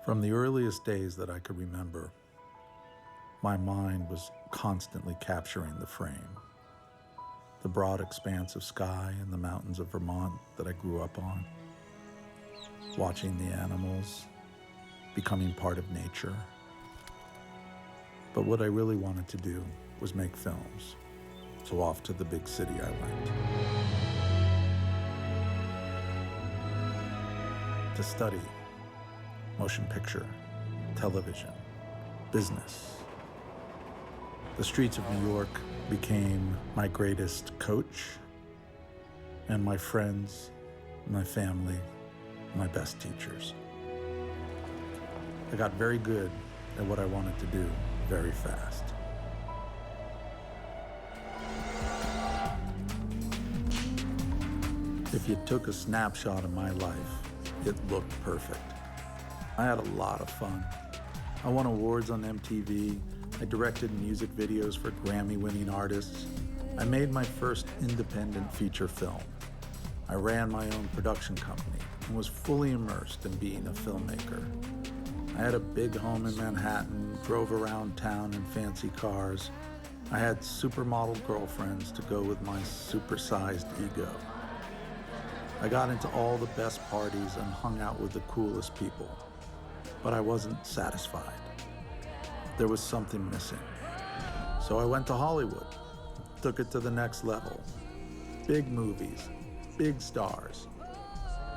From the earliest days that I could remember, my mind was constantly capturing the frame. The broad expanse of sky and the mountains of Vermont that I grew up on. Watching the animals, becoming part of nature. But what I really wanted to do was make films. So off to the big city I went. To study motion picture, television, business. The streets of New York became my greatest coach, and my friends, my family, my best teachers. I got very good at what I wanted to do very fast. If you took a snapshot of my life, it looked perfect. I had a lot of fun. I won awards on MTV. I directed music videos for Grammy-winning artists. I made my first independent feature film. I ran my own production company and was fully immersed in being a filmmaker. I had a big home in Manhattan, drove around town in fancy cars. I had supermodel girlfriends to go with my supersized ego. I got into all the best parties and hung out with the coolest people, but I wasn't satisfied. There was something missing. So I went to Hollywood, took it to the next level. Big movies, big stars.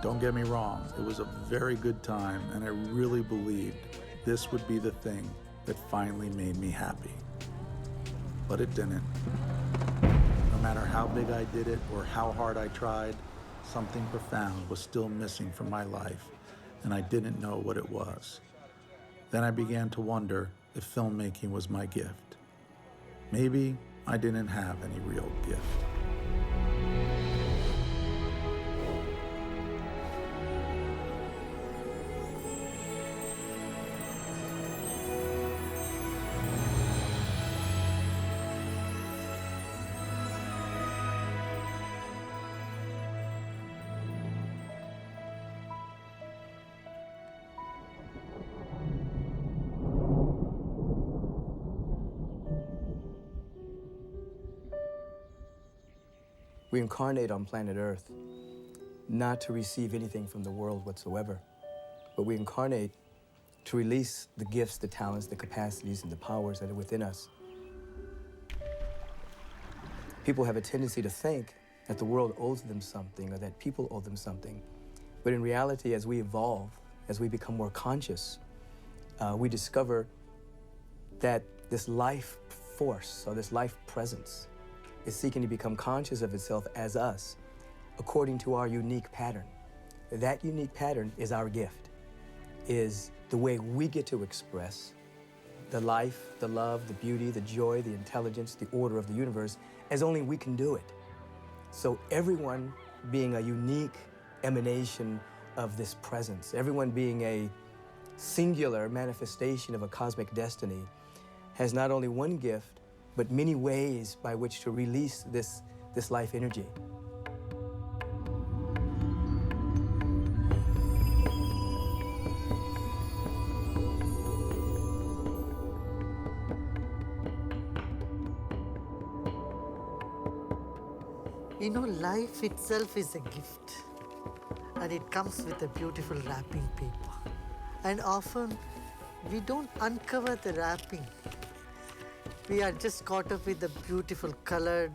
Don't get me wrong, it was a very good time, and I really believed this would be the thing that finally made me happy. But it didn't. No matter how big I did it or how hard I tried, something profound was still missing from my life, and I didn't know what it was. Then I began to wonder if filmmaking was my gift. Maybe I didn't have any real gift. We incarnate on planet Earth not to receive anything from the world whatsoever, but we incarnate to release the gifts, the talents, the capacities, and the powers that are within us. People have a tendency to think that the world owes them something or that people owe them something. But in reality, as we evolve, as we become more conscious, we discover that this life force or this life presence is seeking to become conscious of itself as us, according to our unique pattern. That unique pattern is our gift, is the way we get to express the life, the love, the beauty, the joy, the intelligence, the order of the universe, as only we can do it. So everyone being a unique emanation of this presence, everyone being a singular manifestation of a cosmic destiny, has not only one gift, but many ways by which to release this life energy. You know, life itself is a gift, and it comes with a beautiful wrapping paper. And often, we don't uncover the wrapping. We are just caught up with the beautiful colored,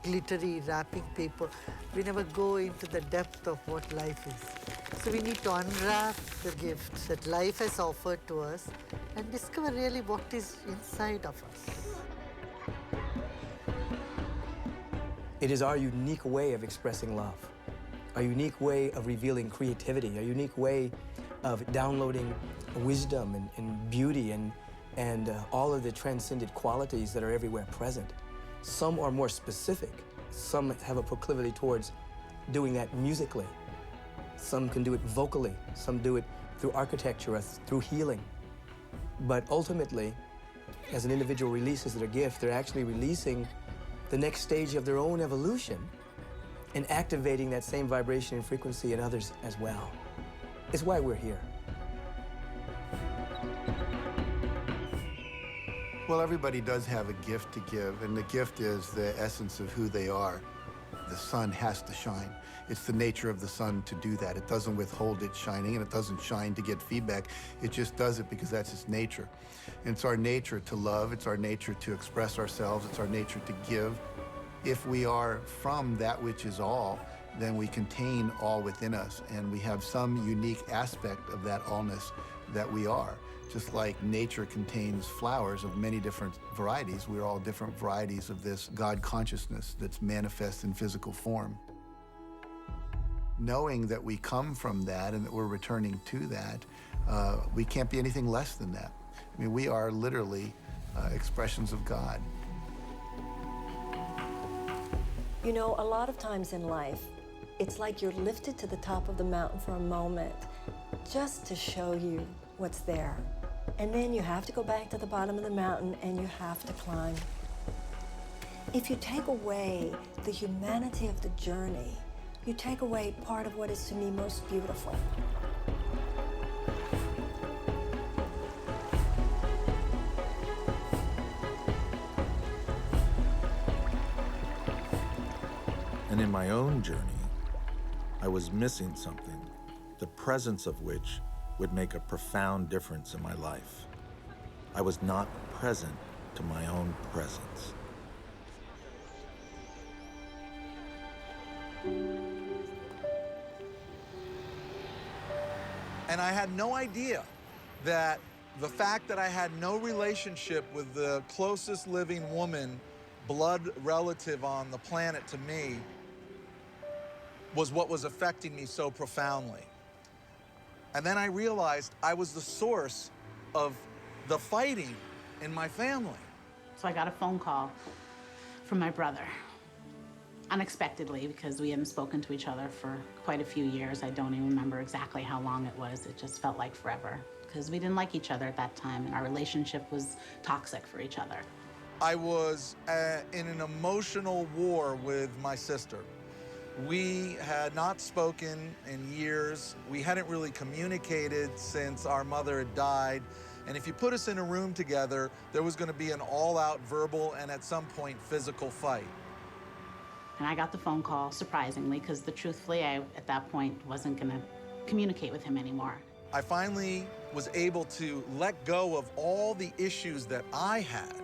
glittery wrapping paper. We never go into the depth of what life is. So we need to unwrap the gift that life has offered to us and discover really what is inside of us. It is our unique way of expressing love, a unique way of revealing creativity, a unique way of downloading wisdom and beauty and all of the transcendent qualities that are everywhere present. Some are more specific. Some have a proclivity towards doing that musically. Some can do it vocally. Some do it through architecture or through healing. But ultimately, as an individual releases their gift, they're actually releasing the next stage of their own evolution and activating that same vibration and frequency in others as well. It's why we're here. Well, everybody does have a gift to give, and the gift is the essence of who they are. The sun has to shine. It's the nature of the sun to do that. It doesn't withhold its shining, and it doesn't shine to get feedback. It just does it because that's its nature. And it's our nature to love. It's our nature to express ourselves. It's our nature to give. If we are from that which is all, then we contain all within us, and we have some unique aspect of that allness that we are. Just like nature contains flowers of many different varieties, we're all different varieties of this God consciousness that's manifest in physical form. Knowing that we come from that and that we're returning to that, we can't be anything less than that. I mean, we are literally expressions of God. You know, a lot of times in life, it's like you're lifted to the top of the mountain for a moment just to show you what's there. And then you have to go back to the bottom of the mountain and you have to climb. If you take away the humanity of the journey, you take away part of what is to me most beautiful. And in my own journey, I was missing something, the presence of which would make a profound difference in my life. I was not present to my own presence. And I had no idea that the fact that I had no relationship with the closest living woman, blood relative on the planet to me, was what was affecting me so profoundly. And then I realized I was the source of the fighting in my family. So I got a phone call from my brother, unexpectedly, because we hadn't spoken to each other for quite a few years. I don't even remember exactly how long it was. It just felt like forever, because we didn't like each other at that time, and our relationship was toxic for each other. I was in an emotional war with my sister. We had not spoken in years. We hadn't really communicated since our mother had died. And if you put us in a room together, there was going to be an all-out verbal and at some point physical fight. And I got the phone call, surprisingly, because truthfully, I, at that point, wasn't going to communicate with him anymore. I finally was able to let go of all the issues that I had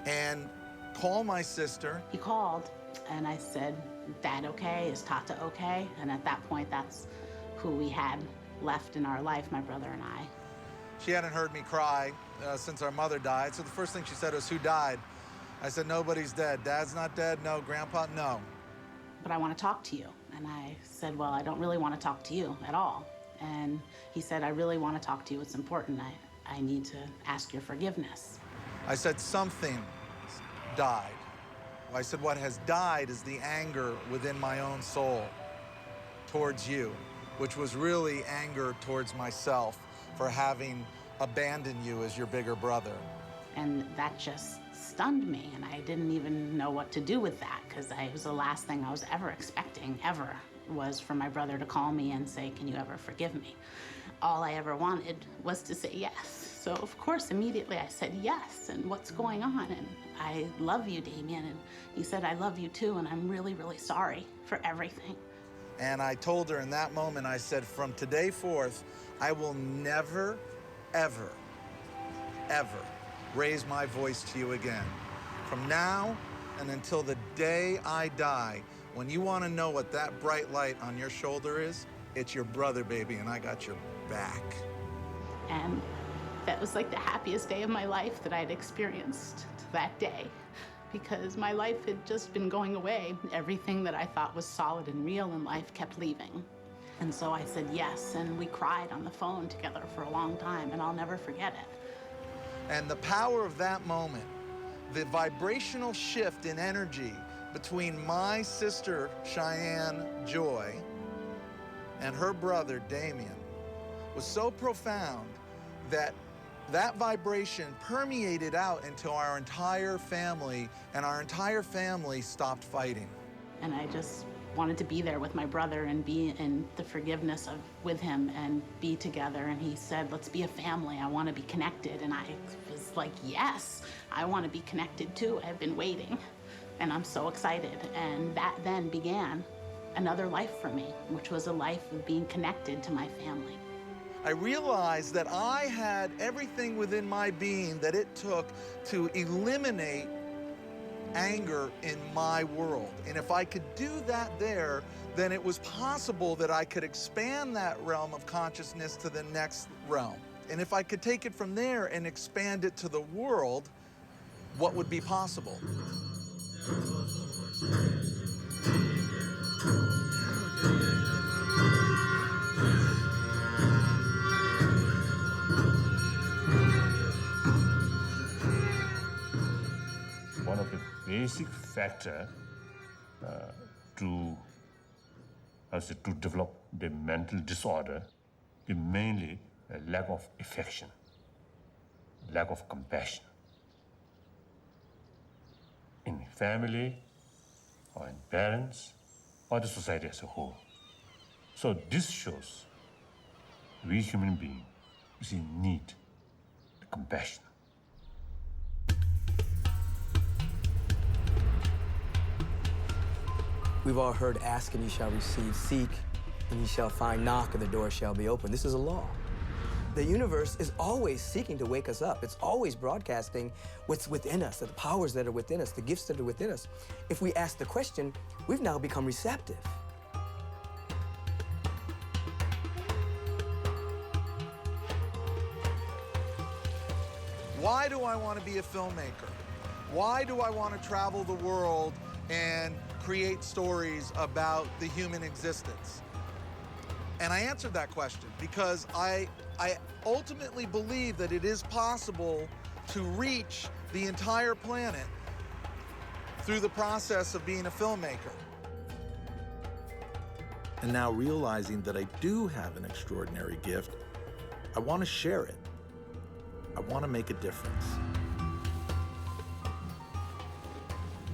and call my sister. He called, and I said, "Dad okay? Is Tata okay?" And at that point, that's who we had left in our life, my brother and I. She hadn't heard me cry since our mother died, so the first thing she said was, "Who died?" I said, "Nobody's dead. Dad's not dead. No. Grandpa, no." "But I want to talk to you." And I said, "Well, I don't really want to talk to you at all." And he said, "I really want to talk to you. It's important. I need to ask your forgiveness." I said, "Something died." I said, "What has died is the anger within my own soul towards you, which was really anger towards myself for having abandoned you as your bigger brother." And that just stunned me, and I didn't even know what to do with that, because it was the last thing I was ever expecting, ever, was for my brother to call me and say, "Can you ever forgive me?" All I ever wanted was to say yes. So, of course, immediately I said yes, and what's going on? And "I love you, Damien." And he said, "I love you too, and I'm really, really sorry for everything." And I told her in that moment, I said, "From today forth, I will never, ever, ever raise my voice to you again. From now and until the day I die, when you want to know what that bright light on your shoulder is, it's your brother, baby, and I got your back." And that was like the happiest day of my life that I'd experienced that day, because my life had just been going away. Everything that I thought was solid and real in life kept leaving. And so I said yes, and we cried on the phone together for a long time, and I'll never forget it. And the power of that moment, the vibrational shift in energy between my sister, Cheyenne Joy, and her brother, Damien, was so profound that that vibration permeated out into our entire family, and our entire family stopped fighting. And I just wanted to be there with my brother and be in the forgiveness of with him and be together. And he said, let's be a family. I want to be connected. And I was like, yes, I want to be connected too. I've been waiting and I'm so excited. And that then began another life for me, which was a life of being connected to my family. I realized that I had everything within my being that it took to eliminate anger in my world. And if I could do that there, then it was possible that I could expand that realm of consciousness to the next realm. And if I could take it from there and expand it to the world, what would be possible? One of the basic factor to develop the mental disorder is mainly a lack of affection, lack of compassion in family or in parents or the society as a whole. So this shows we human beings is in need of compassion. We've all heard, ask and you shall receive, seek and you shall find, knock and the door shall be open. This is a law. The universe is always seeking to wake us up. It's always broadcasting what's within us, the powers that are within us, the gifts that are within us. If we ask the question, we've now become receptive. Why do I want to be a filmmaker? Why do I want to travel the world and create stories about the human existence? And I answered that question because I ultimately believe that it is possible to reach the entire planet through the process of being a filmmaker. And now realizing that I do have an extraordinary gift, I want to share it. I want to make a difference.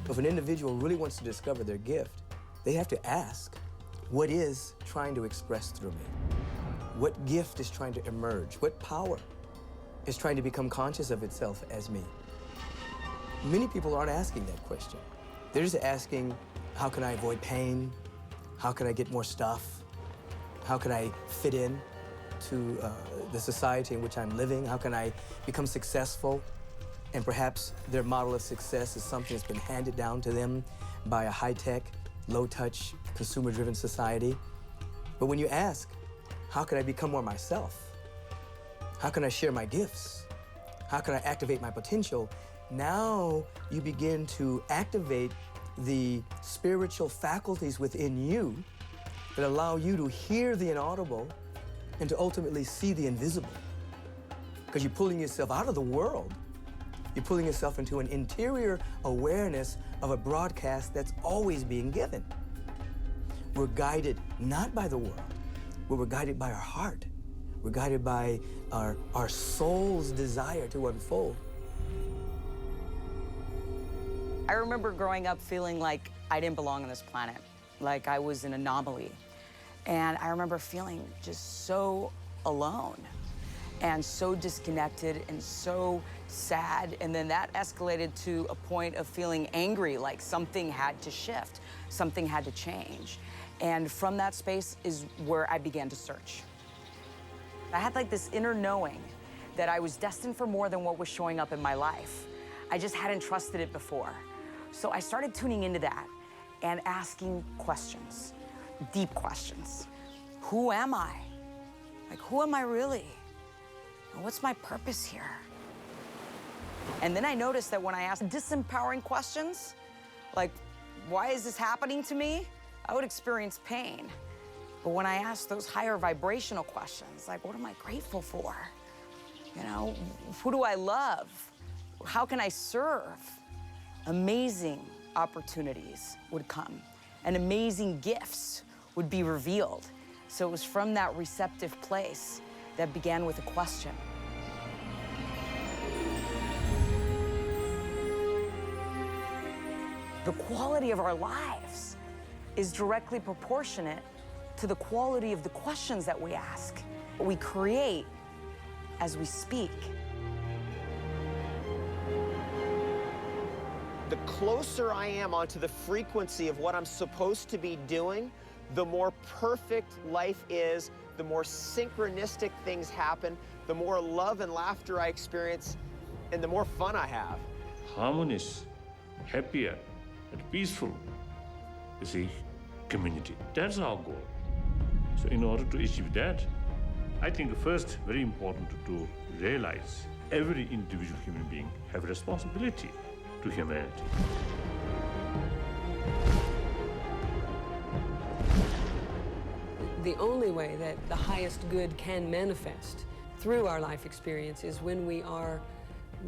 If an individual really wants to discover their gift, they have to ask, what is trying to express through me? What gift is trying to emerge? What power is trying to become conscious of itself as me? Many people aren't asking that question. They're just asking, how can I avoid pain? How can I get more stuff? How can I fit in to the society in which I'm living? How can I become successful? And perhaps their model of success is something that's been handed down to them by a high-tech, low-touch, consumer-driven society. But when you ask, how can I become more myself? How can I share my gifts? How can I activate my potential? Now you begin to activate the spiritual faculties within you that allow you to hear the inaudible and to ultimately see the invisible. Because you're pulling yourself out of the world. You're pulling yourself into an interior awareness of a broadcast that's always being given. We're guided not by the world, but we're guided by our heart. We're guided by our soul's desire to unfold. I remember growing up feeling like I didn't belong on this planet, like I was an anomaly. And I remember feeling just so alone and so disconnected and so sad. And then that escalated to a point of feeling angry, like something had to shift, something had to change. And from that space is where I began to search. I had like this inner knowing that I was destined for more than what was showing up in my life. I just hadn't trusted it before. So I started tuning into that and asking questions, deep questions. Who am I? Like, who am I really? And what's my purpose here? And then I noticed that when I asked disempowering questions, like, why is this happening to me? I would experience pain. But when I asked those higher vibrational questions, like, what am I grateful for? You know, who do I love? How can I serve? Amazing opportunities would come and amazing gifts would be revealed. So it was from that receptive place that began with a question. The quality of our lives is directly proportionate to the quality of the questions that we ask. We create as we speak. The closer I am onto the frequency of what I'm supposed to be doing, the more perfect life is, the more synchronistic things happen, the more love and laughter I experience, and the more fun I have. Harmonious, happier, and peaceful is a community. That's our goal. So in order to achieve that, I think first, very important to realize every individual human being have a responsibility to humanity. The only way that the highest good can manifest through our life experience is when we are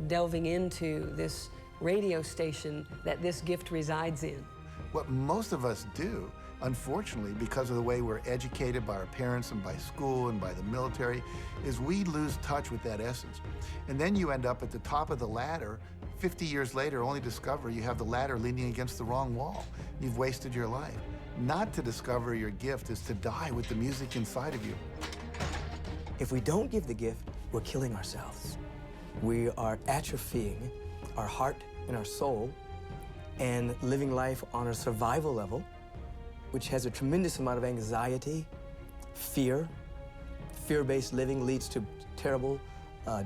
delving into this radio station that this gift resides in. What most of us do, unfortunately, because of the way we're educated by our parents and by school and by the military, is we lose touch with that essence. And then you end up at the top of the ladder, 50 years later, only discover you have the ladder leaning against the wrong wall. You've wasted your life. Not to discover your gift is to die with the music inside of you. If we don't give the gift, we're killing ourselves. We are atrophying our heart and our soul and living life on a survival level, which has a tremendous amount of anxiety, fear. Fear-based living leads to terrible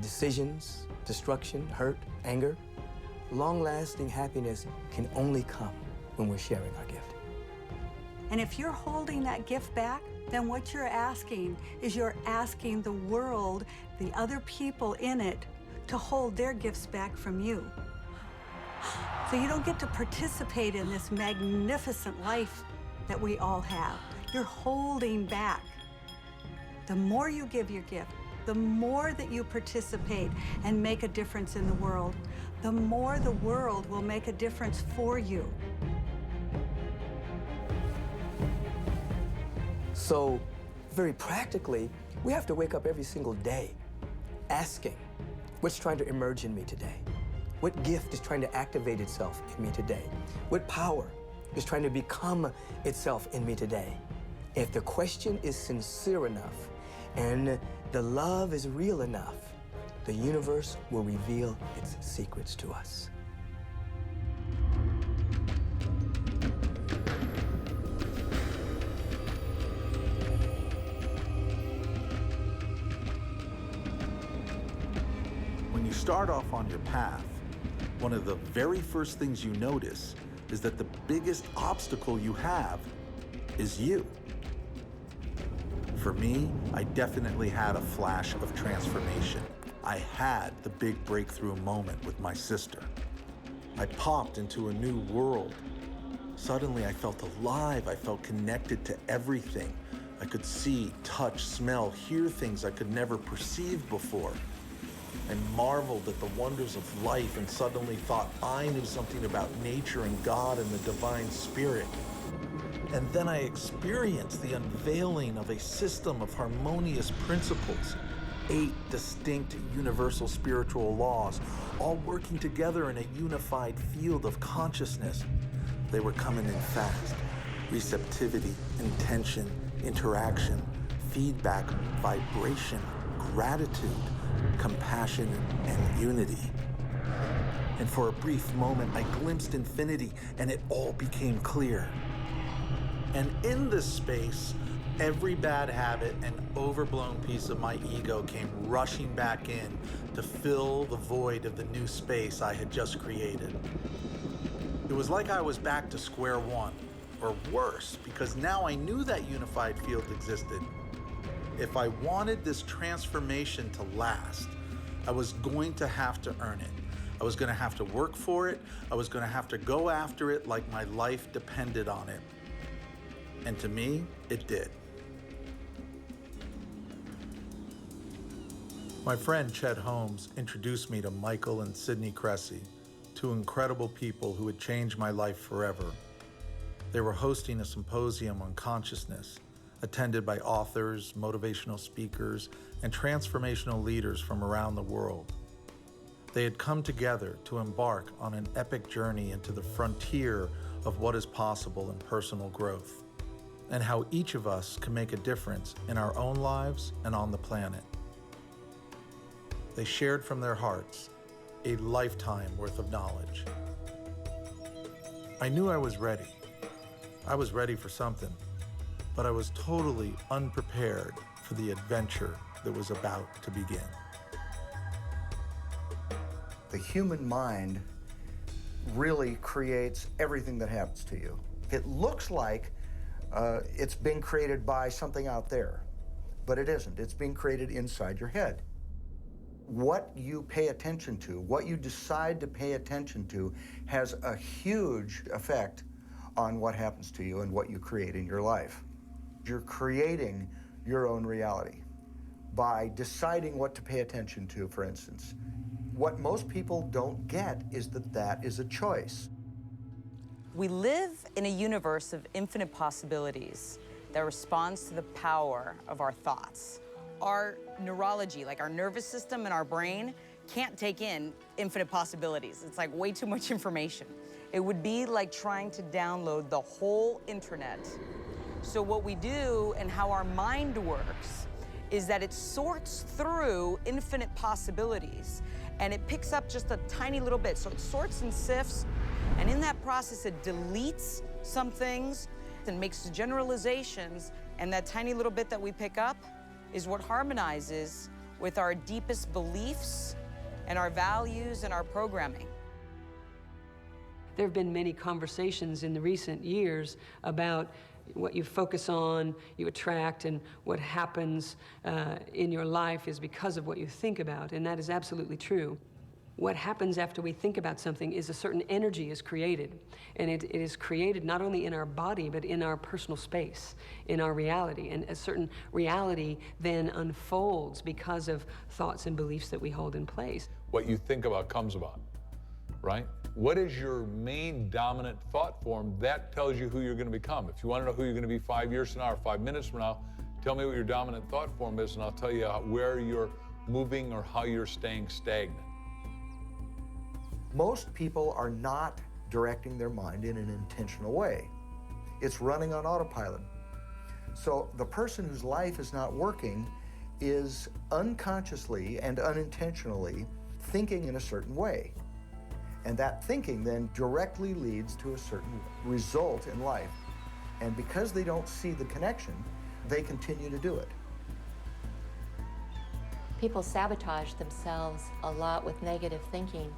decisions, destruction, hurt, anger. Long-lasting happiness can only come when we're sharing our gift. And if you're holding that gift back, then what you're asking is you're asking the world, the other people in it, to hold their gifts back from you. So you don't get to participate in this magnificent life that we all have. You're holding back. The more you give your gift, the more that you participate and make a difference in the world, the more the world will make a difference for you. So, very practically, we have to wake up every single day asking, what's trying to emerge in me today? What gift is trying to activate itself in me today? What power is trying to become itself in me today? If the question is sincere enough and the love is real enough, the universe will reveal its secrets to us. When you start off on your path, one of the very first things you notice is that the biggest obstacle you have is you. For me, I definitely had a flash of transformation. I had the big breakthrough moment with my sister. I popped into a new world. Suddenly, I felt alive. I felt connected to everything. I could see, touch, smell, hear things I could never perceive before. I marveled at the wonders of life and suddenly thought I knew something about nature and God and the divine spirit. And then I experienced the unveiling of a system of harmonious principles, 8 distinct universal spiritual laws, all working together in a unified field of consciousness. They were coming in fast. Receptivity, intention, interaction, feedback, vibration, gratitude, compassion, and unity. And for a brief moment, I glimpsed infinity, and it all became clear. And in this space, every bad habit and overblown piece of my ego came rushing back in to fill the void of the new space I had just created. It was like I was back to square one, or worse, because now I knew that unified field existed. If I wanted this transformation to last, I was going to have to earn it. I was going to have to work for it. I was going to have to go after it like my life depended on it. And to me, it did. My friend Chet Holmes introduced me to Michael and Sidney Cressy, 2 incredible people who would change my life forever. They were hosting a symposium on consciousness, attended by authors, motivational speakers, and transformational leaders from around the world. They had come together to embark on an epic journey into the frontier of what is possible in personal growth, and how each of us can make a difference in our own lives and on the planet. They shared from their hearts a lifetime worth of knowledge. I knew I was ready. I was ready for something, but I was totally unprepared for the adventure that was about to begin. The human mind really creates everything that happens to you. It looks like it's being created by something out there, but it isn't. It's being created inside your head. What you pay attention to, what you decide to pay attention to, has a huge effect on what happens to you and what you create in your life. You're creating your own reality by deciding what to pay attention to, for instance. What most people don't get is that that is a choice. We live in a universe of infinite possibilities that responds to the power of our thoughts. Our neurology, like our nervous system and our brain, can't take in infinite possibilities. It's like way too much information. It would be like trying to download the whole internet. So what we do and how our mind works is that it sorts through infinite possibilities and it picks up just a tiny little bit. So it sorts and sifts, and in that process it deletes some things and makes generalizations, and that tiny little bit that we pick up is what harmonizes with our deepest beliefs and our values and our programming. There have been many conversations in the recent years about what you focus on, you attract, and what happens in your life is because of what you think about, and that is absolutely true. What happens after we think about something is a certain energy is created, and it is created not only in our body, but in our personal space, in our reality, and a certain reality then unfolds because of thoughts and beliefs that we hold in place. What you think about comes about, right? What is your main dominant thought form? That tells you who you're going to become. If you want to know who you're going to be 5 years from now or 5 minutes from now, tell me what your dominant thought form is, and I'll tell you where you're moving or how you're staying stagnant. Most people are not directing their mind in an intentional way. It's running on autopilot. So the person whose life is not working is unconsciously and unintentionally thinking in a certain way. And that thinking then directly leads to a certain result in life. And because they don't see the connection, they continue to do it. People sabotage themselves a lot with negative thinking.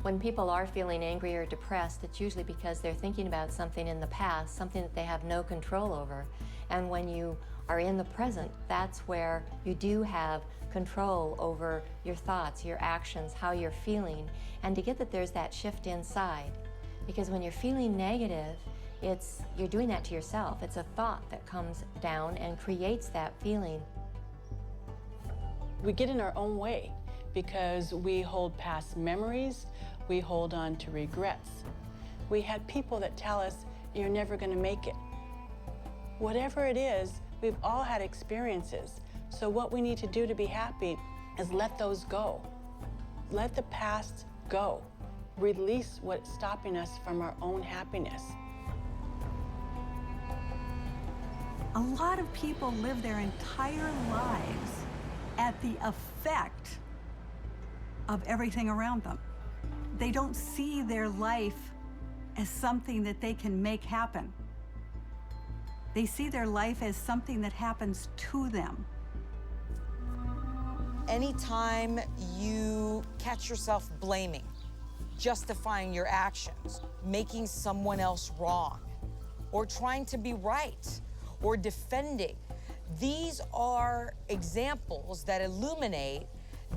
When people are feeling angry or depressed, it's usually because they're thinking about something in the past, something that they have no control over. And when you are in the present, that's where you do have control over your thoughts, your actions, how you're feeling, and to get that there's that shift inside. Because when you're feeling negative, you're doing that to yourself. It's a thought that comes down and creates that feeling. We get in our own way because we hold past memories, we hold on to regrets. We had people that tell us, you're never going to make it. Whatever it is, we've all had experiences. So what we need to do to be happy is let those go. Let the past go. Release what's stopping us from our own happiness. A lot of people live their entire lives at the effect of everything around them. They don't see their life as something that they can make happen. They see their life as something that happens to them. Anytime you catch yourself blaming, justifying your actions, making someone else wrong, or trying to be right, or defending, these are examples that illuminate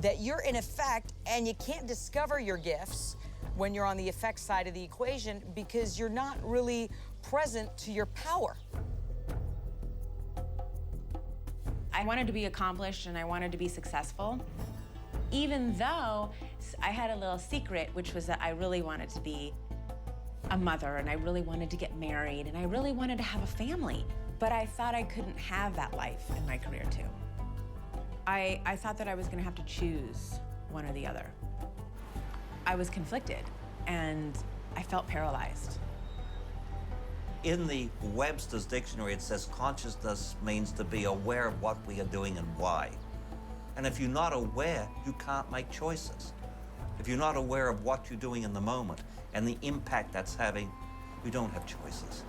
that you're in effect, and you can't discover your gifts when you're on the effect side of the equation because you're not really present to your power. I wanted to be accomplished and I wanted to be successful, even though I had a little secret, which was that I really wanted to be a mother and I really wanted to get married and I really wanted to have a family. But I thought I couldn't have that life in my career too. I thought that I was gonna have to choose one or the other. I was conflicted and I felt paralyzed. In the Webster's dictionary, it says consciousness means to be aware of what we are doing and why. And if you're not aware, you can't make choices. If you're not aware of what you're doing in the moment and the impact that's having, you don't have choices.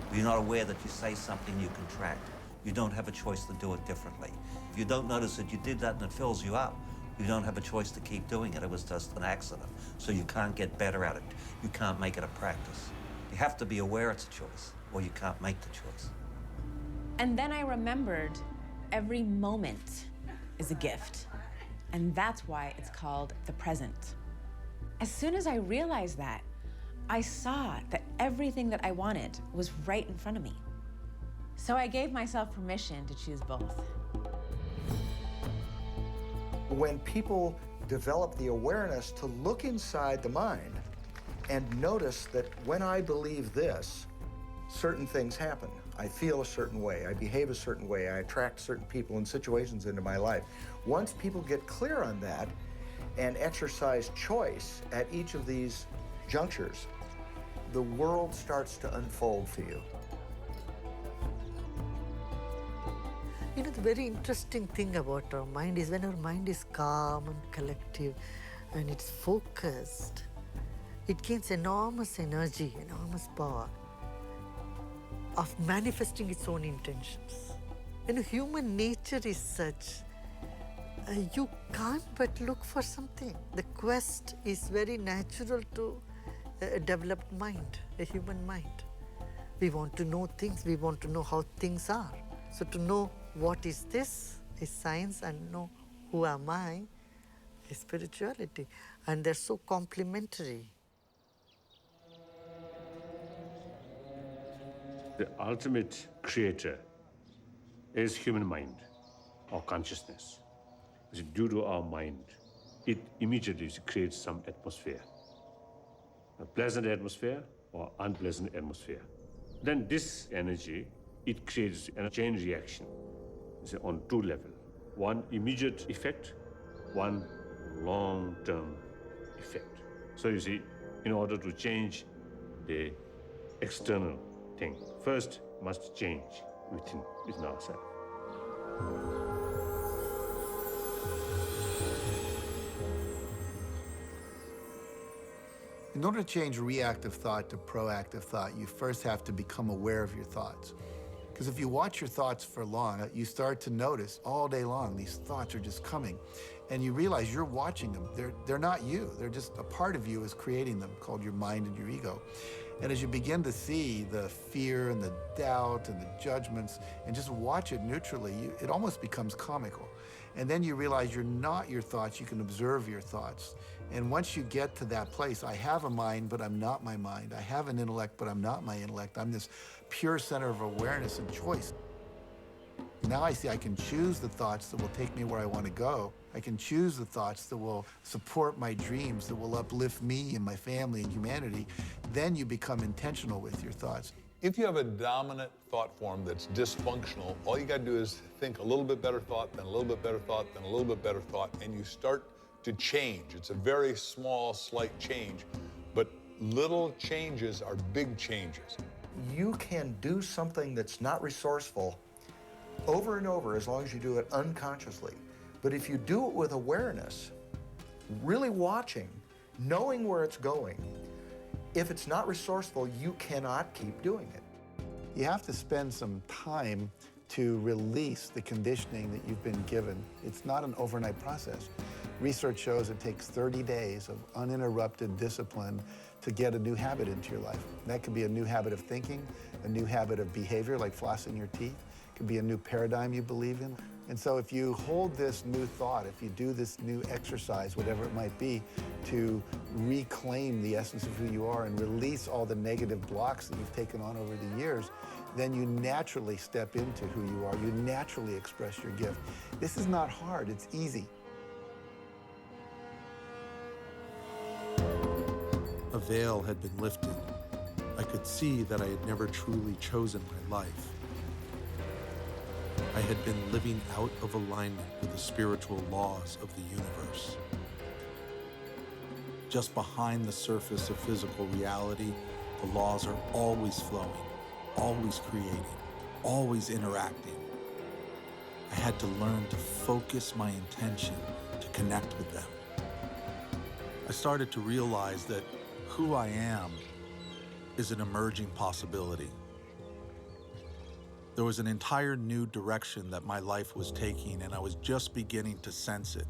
If you're not aware that you say something, you contract. You don't have a choice to do it differently. If you don't notice that you did that and it fills you up, you don't have a choice to keep doing it. It was just an accident. So you can't get better at it. You can't make it a practice. You have to be aware it's a choice, or you can't make the choice. And then I remembered every moment is a gift. And that's why it's called the present. As soon as I realized that, I saw that everything that I wanted was right in front of me. So I gave myself permission to choose both. When people develop the awareness to look inside the mind and notice that when I believe this, certain things happen. I feel a certain way, I behave a certain way, I attract certain people and situations into my life. Once people get clear on that and exercise choice at each of these junctures, the world starts to unfold for you. You know, the very interesting thing about our mind is when our mind is calm and collective and it's focused, it gains enormous energy, enormous power of manifesting its own intentions. You know, human nature is such, you can't but look for something. The quest is very natural to a developed mind, a human mind. We want to know things, we want to know how things are. So to know what is this is science, and know who am I is spirituality. And they're so complementary. The ultimate creator is human mind or consciousness. Due to our mind, it immediately creates some atmosphere, a pleasant atmosphere or unpleasant atmosphere. Then this energy, it creates a chain reaction on two levels. One immediate effect, one long-term effect. So you see, in order to change the external thing, first must change within ourselves. In order to change reactive thought to proactive thought, you first have to become aware of your thoughts. Because if you watch your thoughts for long, you start to notice all day long these thoughts are just coming. And you realize you're watching them. They're not you. They're just a part of you is creating them, called your mind and your ego. And as you begin to see the fear and the doubt and the judgments and just watch it neutrally, it almost becomes comical. And then you realize you're not your thoughts, you can observe your thoughts. And once you get to that place, I have a mind, but I'm not my mind. I have an intellect, but I'm not my intellect. I'm this pure center of awareness and choice. Now I see I can choose the thoughts that will take me where I want to go. I can choose the thoughts that will support my dreams, that will uplift me and my family and humanity. Then you become intentional with your thoughts. If you have a dominant thought form that's dysfunctional, all you got to do is think a little bit better thought, then a little bit better thought, then a little bit better thought, and you start to change. It's a very small, slight change, but little changes are big changes. You can do something that's not resourceful over and over as long as you do it unconsciously. But if you do it with awareness, really watching, knowing where it's going, if it's not resourceful, you cannot keep doing it. You have to spend some time to release the conditioning that you've been given. It's not an overnight process. Research shows it takes 30 days of uninterrupted discipline to get a new habit into your life. That could be a new habit of thinking, a new habit of behavior like flossing your teeth. It could be a new paradigm you believe in. And so if you hold this new thought, if you do this new exercise, whatever it might be, to reclaim the essence of who you are and release all the negative blocks that you've taken on over the years, then you naturally step into who you are. You naturally express your gift. This is not hard, it's easy. A veil had been lifted. I could see that I had never truly chosen my life. I had been living out of alignment with the spiritual laws of the universe. Just behind the surface of physical reality, the laws are always flowing, always creating, always interacting. I had to learn to focus my intention to connect with them. I started to realize that who I am is an emerging possibility. There was an entire new direction that my life was taking, and I was just beginning to sense it.